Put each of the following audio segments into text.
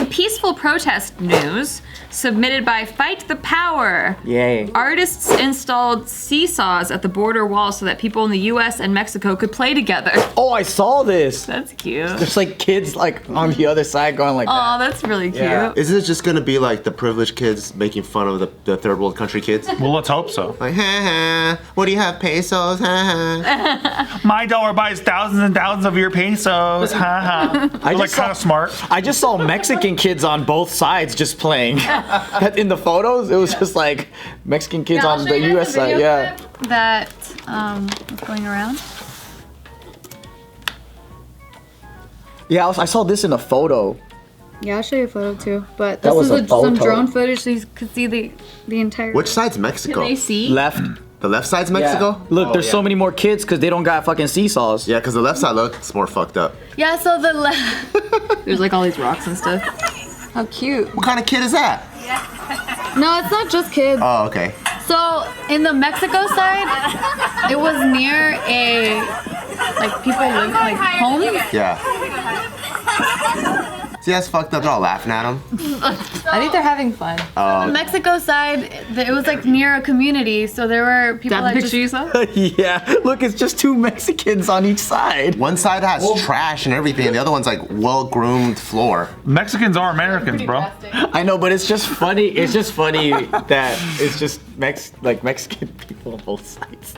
peaceful protest news submitted by Fight the Power. Yay. Artists installed seesaws at the border wall so that people in the US and Mexico could play together. Oh, I saw this. That's cute. There's like kids like on the other side going like that. Oh, that's really cute. Yeah. Isn't it just gonna be like the privileged kids making fun of the third world country kids? Well, let's hope so. Like, ha ha, what do you have, pesos? Ha ha. My dollar buys thousands and thousands of your pesos. Ha ha. They're like kind of smart. I just saw Mexican kids on both sides just playing. In the photos, it was just like Mexican kids on the US side. Yeah. That was going around. Yeah, I saw this in a photo. Yeah, I'll show you a photo too. But That this was is a some photo. drone footage so you could see the entire. Which side's Mexico? Can they see? Left. The left side's Mexico? Yeah. Look, there's so many more kids because they don't got fucking seesaws. Yeah, because the left side looks more fucked up. Yeah, so the left. There's like all these rocks and stuff. How cute. What kind of kid is that? No, it's not just kids. Oh, okay. So in the Mexico side, it was near a like people live like homes. Yeah. See, that's fucked up. They're all laughing at him. I think they're having fun. The Mexico side, it was like near a community, so there were people that just. Yeah, look, it's just two Mexicans on each side. One side has trash and everything, and the other one's like well-groomed floor. Mexicans are Americans, bro. I know, but it's just funny. It's just funny that it's just Mexican people on both sides.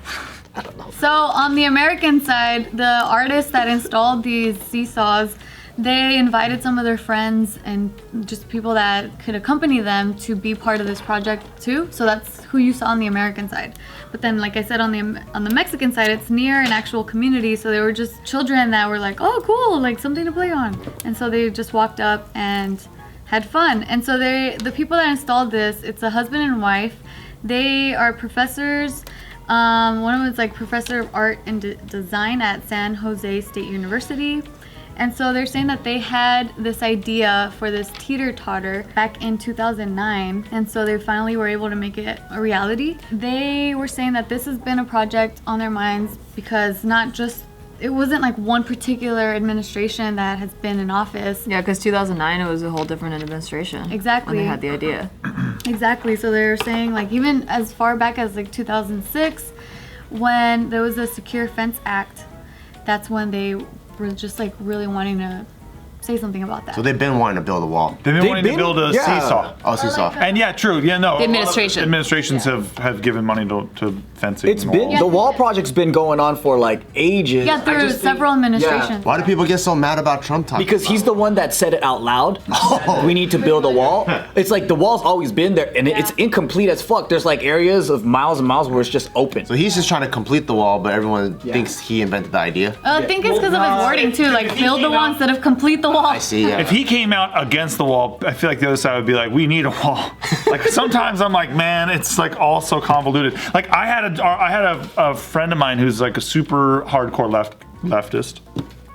I don't know. So on the American side, the artists that installed these seesaws, they invited some of their friends and just people that could accompany them to be part of this project too. So that's who you saw on the American side. But then, like I said, on the Mexican side, it's near an actual community. So they were just children that were like, oh, cool, like something to play on. And so they just walked up and had fun. And so the people that installed this, it's a husband and wife. They are professors. One of them is like professor of art and design at San Jose State University. And so they're saying that they had this idea for this teeter-totter back in 2009. And so they finally were able to make it a reality. They were saying that this has been a project on their minds because it wasn't like one particular administration that has been in office. Yeah, because 2009 it was a whole different administration. Exactly. When they had the idea. Exactly. So they were saying like even as far back as like 2006, when there was a Secure Fence Act, that's when they were just like really wanting to say something about that. So they've been wanting to build a wall. They've been wanting to build a seesaw. Oh, seesaw. And yeah, true. Yeah, no. The administration. Administrations have given money to fencing. It's been the wall project's been going on for like ages. Yeah, through several administrations. Why do people get so mad about Trump talking? Because he's the one that said it out loud. We need to build a wall. It's like the wall's always been there, and it's incomplete as fuck. There's like areas of miles and miles where it's just open. So he's just trying to complete the wall, but everyone thinks he invented the idea. I think it's because of his wording too, like build the wall instead of complete the wall. I see. Yeah. If he came out against the wall, I feel like the other side would be like, we need a wall. Like sometimes I'm like, man, it's like all so convoluted. Like I had a friend of mine who's like a super hardcore leftist.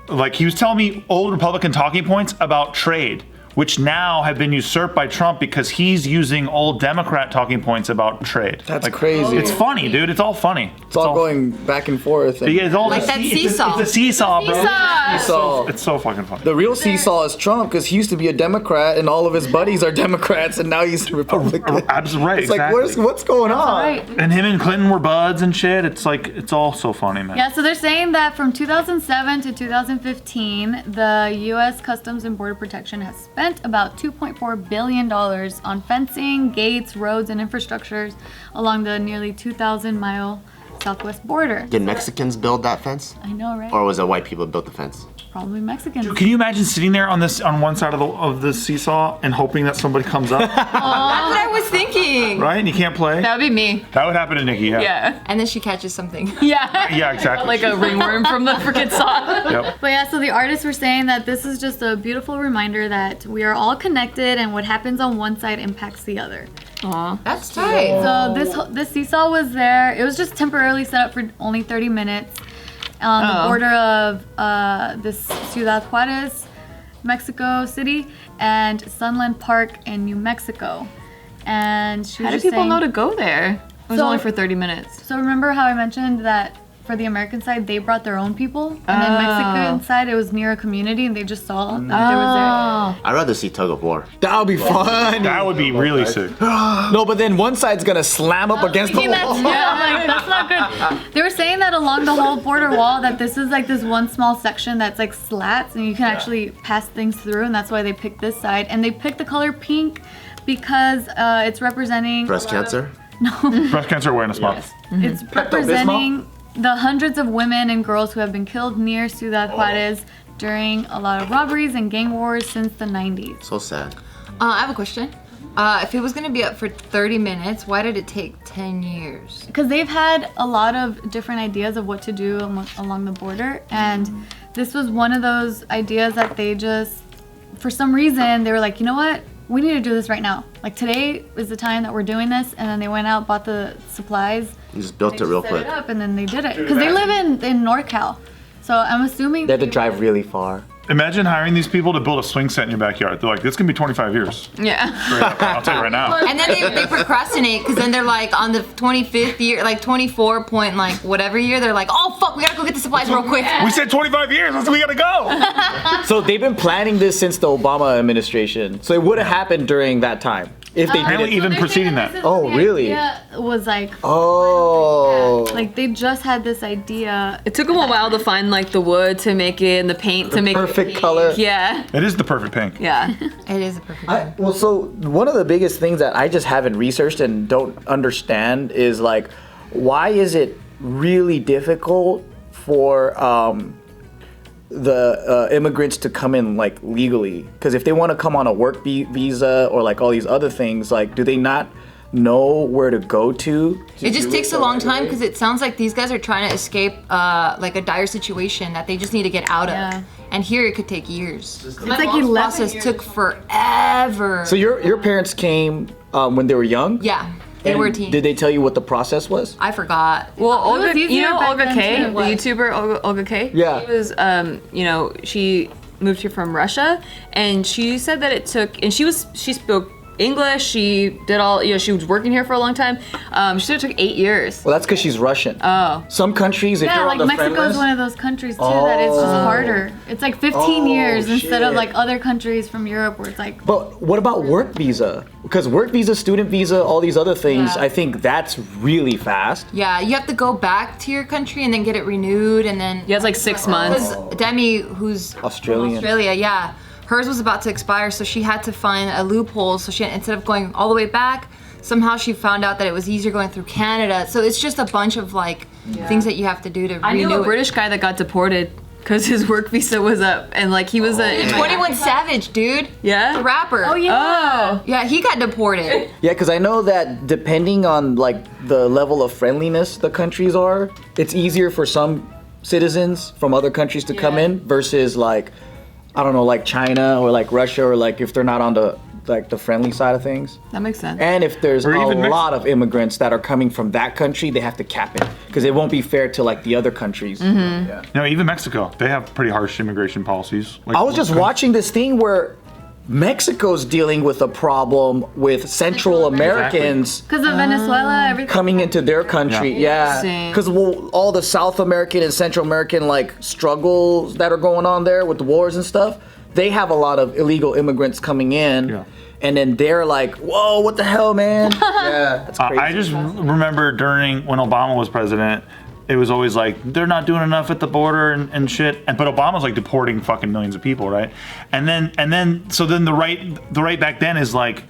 Like he was telling me old Republican talking points about trade, which now have been usurped by Trump because he's using old Democrat talking points about trade. That's like, crazy. It's funny, dude. It's all funny. It's all going back and forth. And Yeah, it's all Like that seesaw. It's a seesaw, bro. Seesaw. It's so fucking funny. The real seesaw is Trump because he used to be a Democrat and all of his buddies are Democrats and now he's a Republican. Absolutely right. It's like, exactly. what's going on? Right. And him and Clinton were buds and shit. It's like, it's all so funny, man. Yeah, so they're saying that from 2007 to 2015, the U.S. Customs and Border Protection has spent about $2.4 billion on fencing, gates, roads, and infrastructures along the nearly 2,000-mile southwest border. Did Mexicans build that fence? I know, right? Or was it white people that built the fence? Probably Mexicans. Can you imagine sitting there on one side of the seesaw and hoping that somebody comes up, That's what I was thinking. right? And you can't play. That would be me. That would happen to Nikki. Yeah. Yeah. And then she catches something. Yeah. Yeah, exactly. Like a ringworm from the freaking saw. Yep. But yeah, so the artists were saying that this is just a beautiful reminder that we are all connected and what happens on one side impacts the other. Aw. That's tight. So this seesaw was there. It was just temporarily set up for only 30 minutes on the border of this Ciudad Juarez, Mexico City, and Sunland Park in New Mexico. And she was How do just people saying, know to go there? It was So- only for 30 minutes. So remember how I mentioned that for the American side, they brought their own people, and then Mexican side, it was near a community, and they just saw that there was I'd rather see tug of war. That would be fun. That would be really sick. No, but then one side's gonna slam up against the wall. Yeah, I'm like, that's not good. They were saying that along the whole border wall, that this is like this one small section that's like slats, and you can actually pass things through, and that's why they picked this side. And they picked the color pink because it's representing Breast cancer? Breast Cancer Awareness Month. It's representing the hundreds of women and girls who have been killed near Ciudad Juarez during a lot of robberies and gang wars since the 90s. So sad. I have a question. If it was gonna be up for 30 minutes, why did it take 10 years? Because they've had a lot of different ideas of what to do along the border, and this was one of those ideas that they just, for some reason, they were like, you know what? We need to do this right now. Like today is the time that we're doing this, and then they went out, bought the supplies. You just built it real set quick. it up, and then they did it. Because they live in NorCal, so I'm assuming They had to drive really far. Imagine hiring these people to build a swing set in your backyard. They're like, this can be 25 years. Yeah. Straight up. I'll tell you right now. And then they procrastinate because then they're like on the 25th year, like 24 point like whatever year, they're like, oh fuck, we gotta go get the supplies real quick. We said 25 years. We gotta go. So they've been planning this since the Obama administration. So it would have happened during that time if they Apparently didn't. even preceding that. Oh, really? It was like, Oh. like they just had this idea. It took them a while to find like the wood to make it and the paint to make perfect it. color. Yeah. It is the perfect pink. Yeah. It is a perfect. Well, so one of the biggest things that I just haven't researched and don't understand is like, why is it really difficult for the immigrants to come in like legally? Because if they want to come on a work visa or like all these other things, like, do they not know where to go to? It just takes a long time because it sounds like these guys are trying to escape like a dire situation that they just need to get out Yeah. of. And here it could take years. It's like The 11 process years. took forever. So your parents came when they were young? Yeah, they And were teens. Did they tell you what the process was? I forgot. Well, It was Olga, you easier know back Olga then, K, too. the What? YouTuber Olga K? Yeah. She was, you know, she moved here from Russia, and she said that it took, and she spoke English, she did all, you know, she was working here for a long time. She said it took 8 years. Well, that's because she's Russian. Oh. Some countries, if Yeah, you're like on the friend Mexico's list, one of those countries too that it's just harder. It's like 15 years instead of shit. like other countries from Europe where it's like, But what about work visa? Because work visa, student visa, all these other things, Yeah. I think that's really fast. Yeah, you have to go back to your country and then get it renewed and then. Yeah, it's like 6 months. Because Demi, who's Australian. Australia, yeah, hers was about to expire, so she had to find a loophole. So she, instead of going all the way back, somehow she found out that it was easier going through Canada. So it's just a bunch of like things that you have to do to I knew renew a it. British guy that got deported because his work visa was up, and like he was a 21 Savage, dude. The yeah. rapper. oh yeah. Oh. Yeah, he got deported. Yeah, because I know that depending on like the level of friendliness the countries are, it's easier for some citizens from other countries to come in versus like, I don't know, like China or like Russia or like if they're not on the like the friendly side of things. That makes sense. And if there's a Or even lot of immigrants that are coming from that country, they have to cap it because it won't be fair to like the other countries. Yeah. You know, even Mexico, they have pretty harsh immigration policies. Like, I was just watching this thing where Mexico's dealing with a problem with Central Americans Because of Venezuela, everything. coming into their country. Yeah. Interesting. Because all the South American and Central American like struggles that are going on there with the wars and stuff, they have a lot of illegal immigrants coming in. Yeah. And then they're like, whoa, what the hell, man? Yeah, that's crazy. I just remember during when Obama was president, it was always like they're not doing enough at the border and shit. But Obama's like deporting fucking millions of people, right? And then the right back then is like,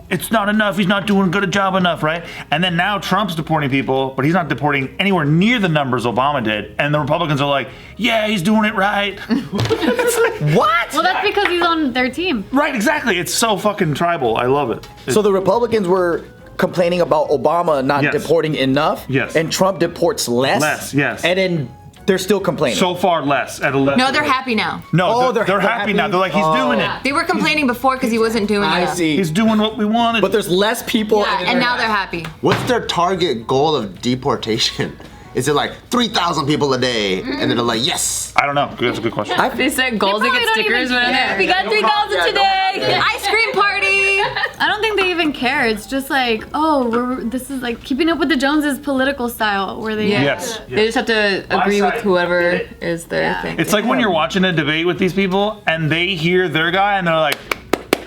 it's not enough. He's not doing good a job enough, right? And then now Trump's deporting people, but he's not deporting anywhere near the numbers Obama did. And the Republicans are like, yeah, he's doing it right. It's like, what? Well, that's because he's on their team. Right, exactly. It's so fucking tribal. I love it. So the Republicans were complaining about Obama not Yes. deporting enough. Yes. And Trump deports less. Less, yes. And then they're still complaining. So far less at 11. No, they're happy now. No, Oh, they're happy now. They're like, he's doing it. They were complaining before because he wasn't doing I it. see. He's doing what we wanted. But there's less people. Yeah, and now they're happy. What's their target goal of deportation? Is it like 3,000 people a day? And then they're like, yes. I don't know. That's a good question. They said goals to probably get don't stickers even when care. we got 3,000 today. Ice cream party. I don't think they even care. It's just like, oh, this is like Keeping Up with the Joneses political style, where they Yes. They just have to agree with whoever is their thing. It's like when you're watching a debate with these people and they hear their guy and they're like,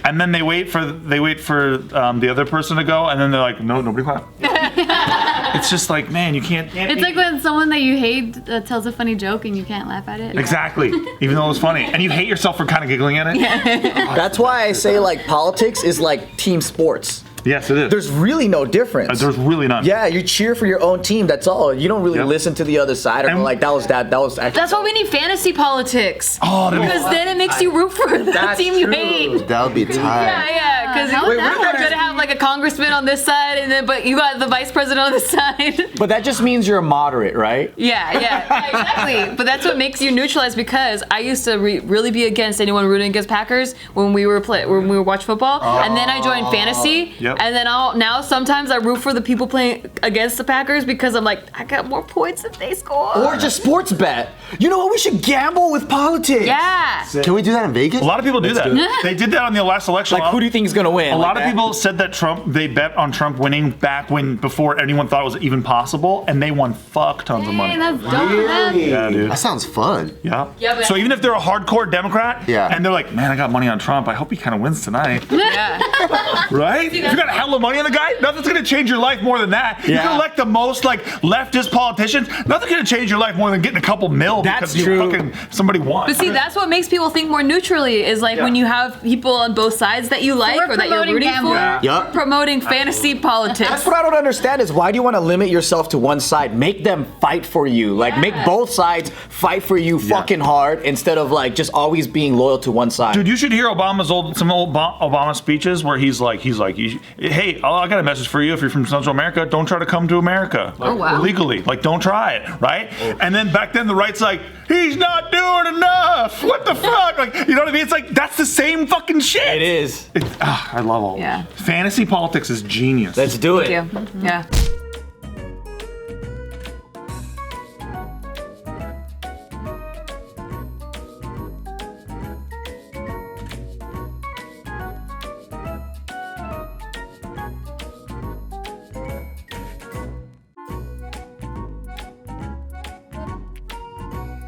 and then they wait for the other person to go and then they're like, no, nobody clap. It's just like, man, you can't. It's like when someone that you hate tells a funny joke and you can't laugh at it. Exactly. Even though it was funny, and you hate yourself for kind of giggling at it. That's why I say like politics is like team sports. Yes, it is. There's really no difference. There's really none. Yeah, you cheer for your own team. That's all. You don't really Yep. listen to the other side or And- go like that was actually. That's why we need fantasy politics. Oh, that'd be because then it makes you root for the That's team you true. hate. That would be tight. Yeah, because How would that you're work? gonna have like a congressman on this side, and then but you got the vice president on this side. But that just means you're a moderate, right? Yeah, exactly. But that's what makes you neutralized. Because I used to really be against anyone rooting against Packers when we were watch football, and then I joined fantasy, Yep. and then now sometimes I root for the people playing against the Packers because I'm like, I got more points if they score. Or just sports bet. You know what? We should gamble with politics. Yeah. Can we do that in Vegas? A lot of people do that. They did that on the last election. Like, who do you think is gonna win? A lot Like of that? people said that they bet on Trump winning before anyone thought it was even possible, and they won fuck tons of Hey, money. that's dope for them. Yeah, dude. That sounds fun. Yeah. Yeah, but- So even if they're a hardcore Democrat, Yeah. and they're like, man, I got money on Trump. I hope he kind of wins tonight, Yeah. right? If you got a hell of money on the guy, nothing's gonna change your life more than that. You Yeah. can elect the most like leftist politicians. Nothing's gonna change your life more than getting a couple mil That's because true. somebody won. But see, that's what makes people think more neutrally is like when you have people on both sides that you like we're or that you're promoting rooting gambling. for. Yup. Promoting fantasy politics. That's what I don't understand is why do you want to limit yourself to one side? Make them fight for you. Like make both sides fight for you fucking hard instead of like just always being loyal to one side. Dude, you should hear some old Obama speeches where he's like, hey, I got a message for you. If you're from Central America, don't try to come to America. Like, wow. Illegally. Like, don't try it, right? And then back then the right's like, he's not doing enough. What the fuck? Like, you know what I mean? It's like, that's the same fucking shit. It is. I love all Yeah. that. Fantasy politics is genius. Let's do it. Thank you. Yeah.